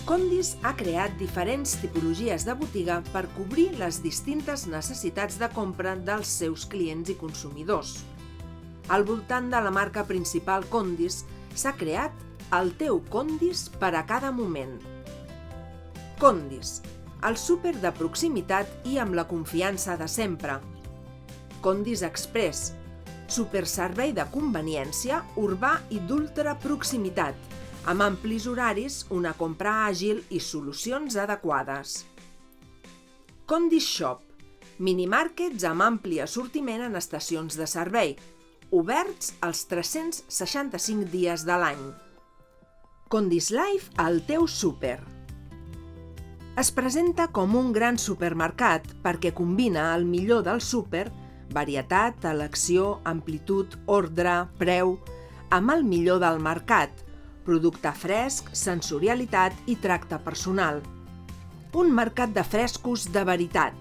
Condis ha creat diferents tipologies de botiga per cobrir les distintes necessitats de compra dels seus clients i consumidors. Al voltant de la marca principal Condis s'ha creat el teu Condis per a cada moment. Condis, el súper de proximitat i amb la confiança de sempre. Condis Express, superservei de conveniència, urbà i d'ultra proximitat, amb amplis horaris, una compra àgil i solucions adequades. Condis Shop, minimàrquets amb ampli assortiment en estacions de servei, oberts els 365 dies de l'any. Condis Life, el teu súper. Es presenta com un gran supermercat perquè combina el millor del súper, varietat, elecció, amplitud, ordre, preu, amb el millor del mercat, producte fresc, sensorialitat i tracte personal. Un mercat de frescos de veritat,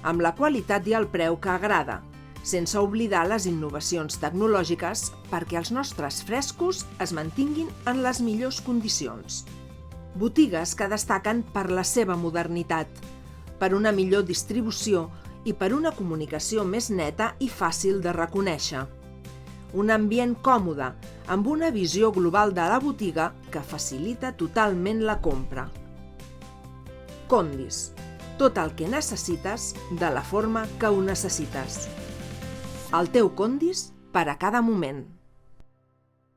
amb la qualitat i el preu que agrada, sense oblidar les innovacions tecnològiques perquè els nostres frescos es mantinguin en les millors condicions. Botigues que destaquen per la seva modernitat, per una millor distribució i per una comunicació més neta i fàcil de reconèixer. Un ambient còmode, amb una visió global de la botiga que facilita totalment la compra. Condis, tot el que necessites de la forma que ho necessites. El teu Condis per a cada moment.